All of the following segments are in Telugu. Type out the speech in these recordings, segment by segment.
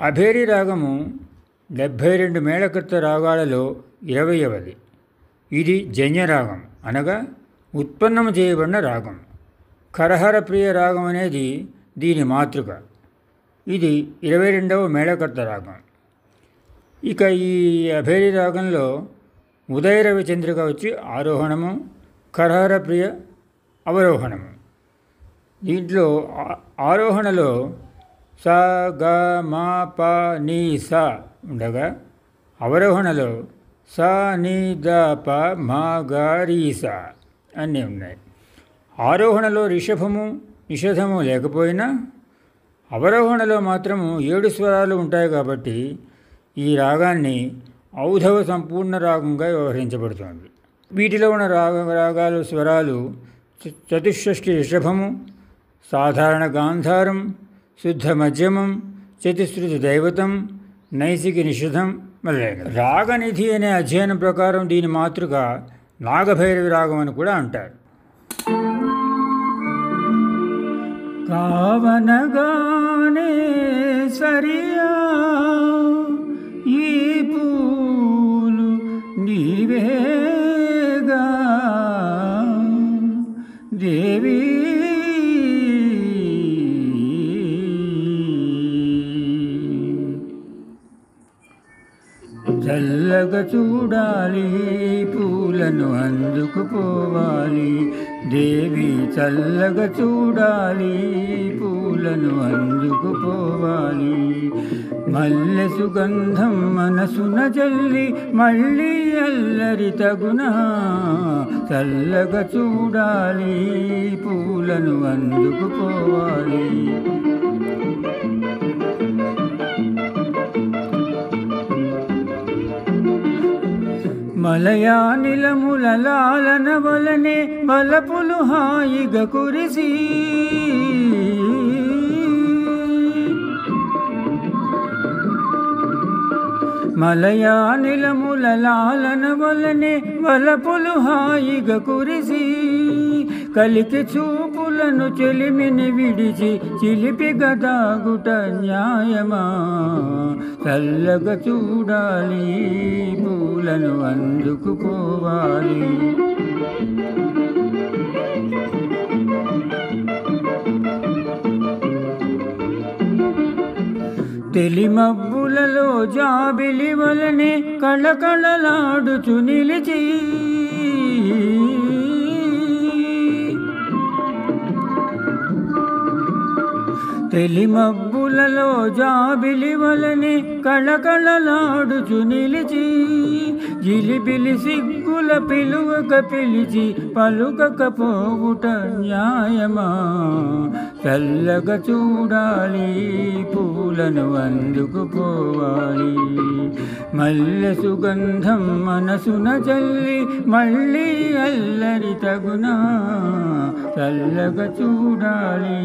అభేరి రాగము 72 మేళకర్త రాగాలలో 20వది. ఇది జన్యరాగం అనగా ఉత్పన్నము చేయబడిన రాగం. కరహర ప్రియ రాగం అనేది దీని మాతృక. ఇది 22వ మేళకర్త రాగం. ఇక ఈ అభేరి రాగంలో ఉదయ రవిచంద్రిక వచ్చి ఆరోహణము, కరహర ప్రియ అవరోహణము. దీంట్లో ఆరోహణలో స గ మ ప ని స ఉండగా అవరోహణలో స ని ద ప మ గ రి స అన్నీ ఉన్నాయి. ఆరోహణలో రిషభము నిషధము లేకపోయినా అవరోహణలో మాత్రము 7 స్వరాలు ఉంటాయి. కాబట్టి ఈ రాగాన్ని ఔధవ సంపూర్ణ రాగంగా వ్యవహరించబడుతుంది. వీటిలో ఉన్న రాగాలు స్వరాలు చతుషష్ఠి రిషభము, సాధారణ గాంధారం, శుద్ధ మధ్యమం, చతుశ్రుతి దైవతం, నైసికి నిషిధం మొదలైనవి. రాగనిధి అనే అధ్యయనం ప్రకారం దీని మాతృక నాగభైరవి రాగం అని కూడా అంటారు. కావనగానే సరియా ఈ పూలు నీవేగా దేవి చల్లగా చూడాలి పూలను అందుకుపోవాలి దేవి, చల్లగా చూడాలి పూలను అందుకుపోవాలి. మల్లె సుగంధం మనసున జల్లి మళ్ళీ అల్లరి తగునా, చల్లగా చూడాలి పూలను అందుకుపోవాలి. మలయానిలముల లాలన వలనే బలపులు హాయిగా కురిసి, మలయానిలముల లాలన వలనే బలపులు హాయిగా కురిసి, కలికి చూపులను చెలిమిని విడిచి చిలిపి గదాగుట న్యాయమా, చల్లగా చూడాలి పూలను అందుకుపోవాలి. తెలిమబ్బులలో జాబిలి వలనే కళకళలాడుచు నిలిచి, తెలిమబ్బులలో జాబిలి వలనే కళకళలాడుచు నిలిచి, జిలిబిలి సిగ్గుల పిలువక పిలిచి పలుకకపోవుట న్యాయమా, చల్లగా చూడాలి పూలను అందుకుపోవాలి. మల్లె సుగంధం మనసున జల్లి మళ్ళీ అల్లరి తగునా, చల్లగా చూడాలి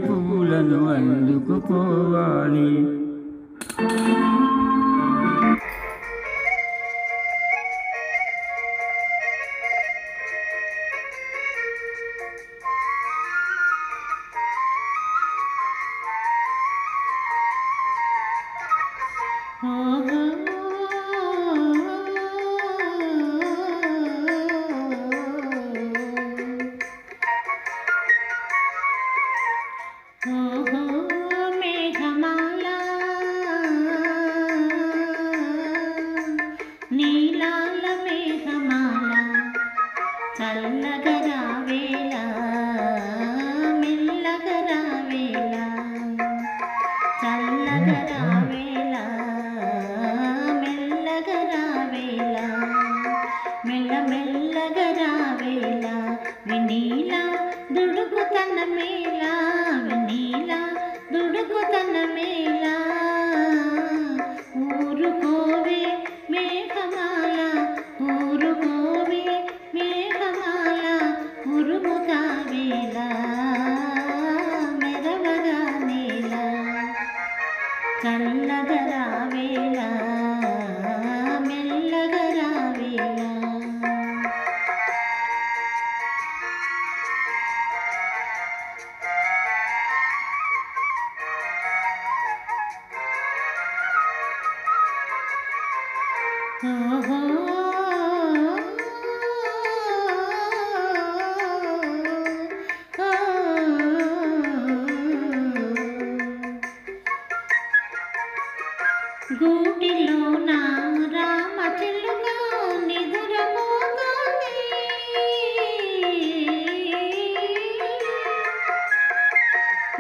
పూలను అందుకుపోవాలి. గూటిలో నా రామ చిలుక నిదురపోతోంది,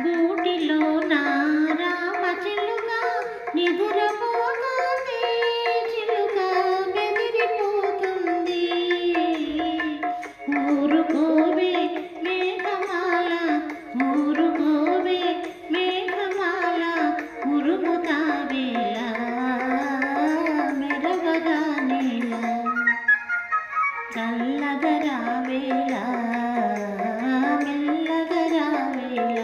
గూటిలో నా రామ చిలుక నిదురపోతోంది, చిలుక బెదిరిపోతుంది. ఊరుకోవే మేఘమాల, ఊరుకోవే మేఘమాల, ఉరుముతావేళ మెరవగా నేల, చల్లగరావేళ మెల్లగరావేళ.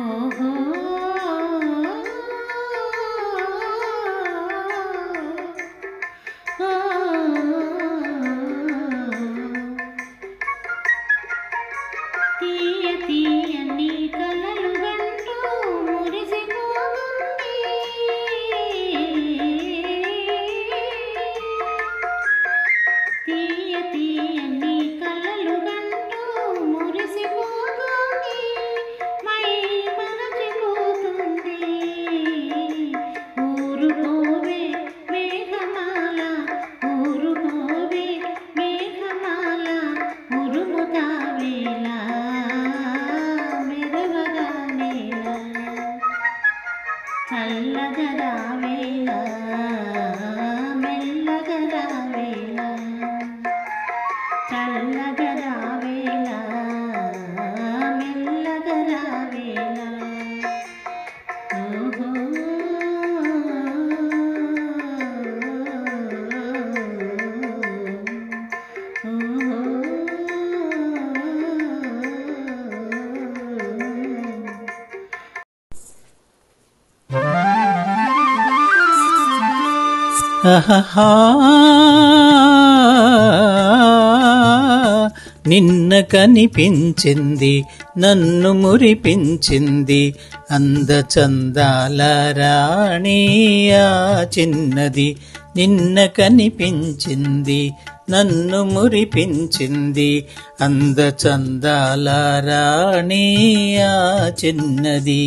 ఓహో తీయ తీయని కలలు గంటూ మురిసిపోతుంది, తీయ తీయని కలలు గంటూ మురిసిపోతుంది, మై మరచిపోతుంది. ఊరుకోవే మేఘమాల, ఊరుకోవే మేఘమాల, ఉరుముతావేళ మెరవగా నేల, చల్లగరావేళ మెల్లగరావేళ, చల్లగరావేళ మెల్లగరావేళ. ఓహో నిన్న కనిపించింది నన్ను మురిపించింది అందచందాల రాణి ఆ చిన్నది, నిన్న కనిపించింది నన్ను మురిపించింది అందచందాల రాణి ఆ చిన్నది.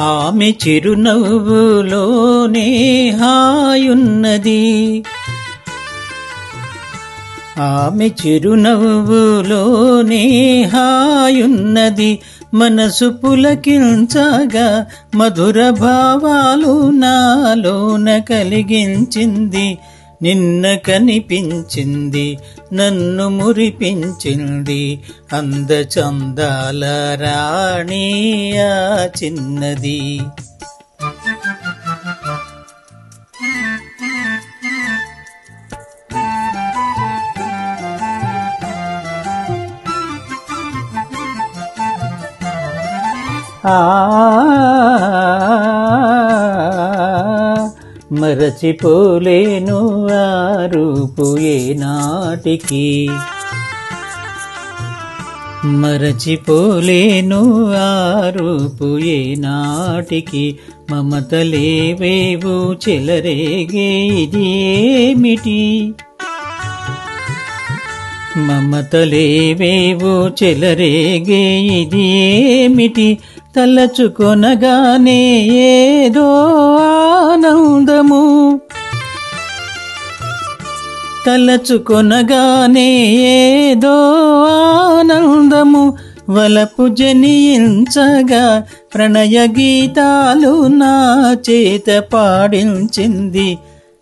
ఆమె చిరునవ్వులోనే హాయున్నది, ఆమె చిరునవ్వులోనే హాయున్నది, మనసు పులకించగా మధుర భావాలు నాలోన కలిగించింది, నిన్న కనిపించింది నన్ను మురిపించింది అందచందాల రాణి ఆ చిన్నది. మరచిపోలేను ఆ రూపు ఏనాటికి, మరచిపోలేను ఆ రూపు ఏనాటికి, మమతలేవేవు చెలరేగే ఇది ఏమిటి, మమతలేవేవు చెలరేగే ఇది ఏమిటి, తలచుకొనగానే ఏదో ఆనందము, తలచుకొనగానే ఏదో ఆనందము, వలపు జనించగా ప్రణయ గీతాలు నా చేత పాడించింది,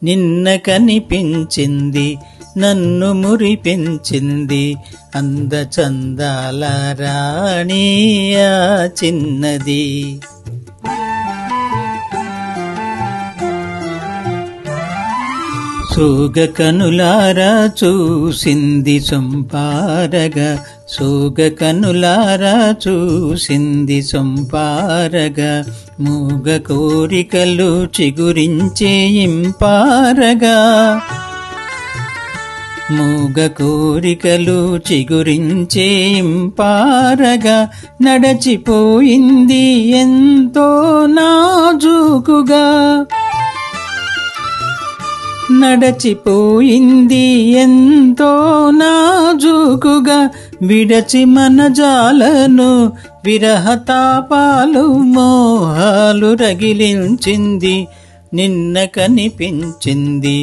నిన్న కనిపించింది నన్ను మురిపించింది అందచందాల రాణి ఆ చిన్నది. సూగ కనులారా చూసింది సొంపారగా, సోగ కనులారా చూసింది సొంపారగా, మూగ కోరికలు చిగురించే ఇంపారగా, మూగ కోరికలు చిగురించే ఇంపారగా, నడచిపోయింది ఎంతో నాజూకుగా, నడచిపోయింది ఎంతో నాజూకుగా, విడచి మన జాలను విరహతాపాలు మోహాలు రగిలించింది, నిన్న కనిపించింది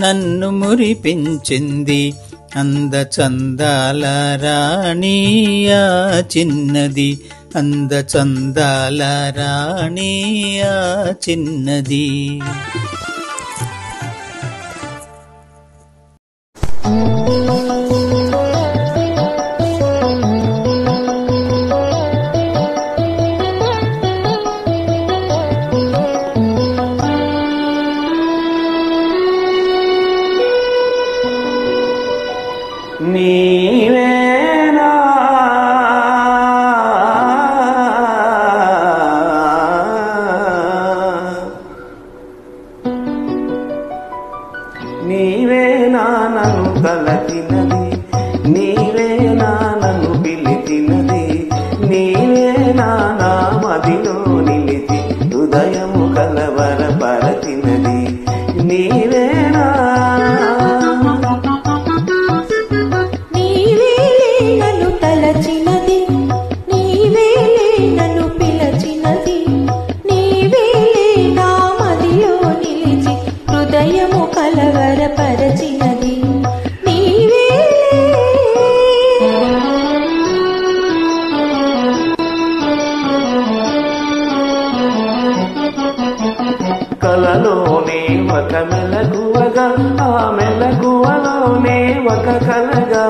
నన్ను మురిపించింది, అందచందాల రాణియా చిన్నది, అందచందాల రాణియా చిన్నది. నీవేనా నీవేనా నన్ను తలచినది, నీవేనా నన్ను పిలిచినది, నీవేనా నా మదిలో నిలిచి హృదయము కలవరపరచినది, నీవేనా కలవరపరచినది, కలలోనే ఒక మెలకువగా, ఆ మెలకువలోనే ఒక కలగా,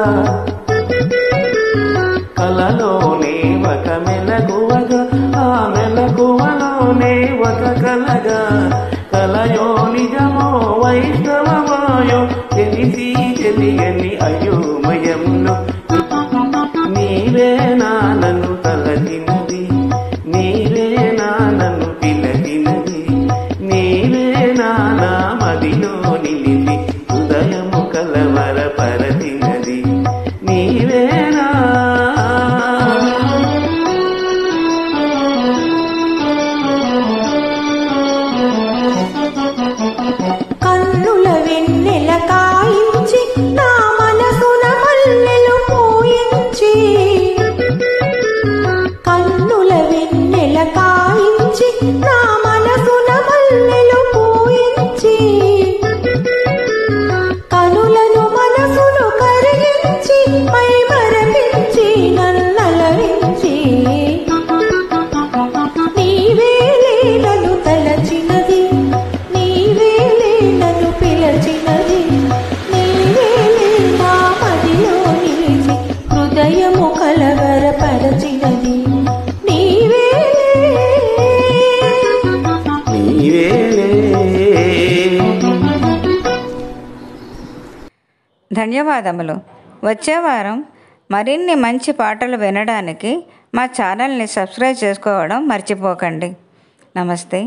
కలలోనే ఒక మెలకువగా, ఆ మెలకువలోనే ఒక కలగా, కలయో నిజమో వైష్ణవమాయో తెలిసి తెలియని అయోమయములో, నీవేనా నన్ను తలచినది, నీవేనా నన్ను పిలచినది, నీవేనా నా మదిలో నిలిచి హృదయము కలవరపరచినది, నీవేనా కన్నుల వెన్నెల కాయించి నా మనసున మల్లెలు పూయించి, కన్నుల వెన్నెల కాయించి నా మనసున మల్లెలు పూయించి, కనులను మనసును కరిగించి మై మరపించి నన్నలవించి, నీవేలే నన్ను తలచినది, నీవేలే నన్ను పిలచినది, నీవేలే నా మదిలో నిలిచి హృదయము కలవరపరచినది, నీవేలే. ధన్యవాదములు. వచ్చే వారం మరిన్ని మంచి పాటలు వినడానికి మా ఛానల్ని సబ్స్క్రైబ్ చేసుకోవడం మర్చిపోకండి. నమస్తే.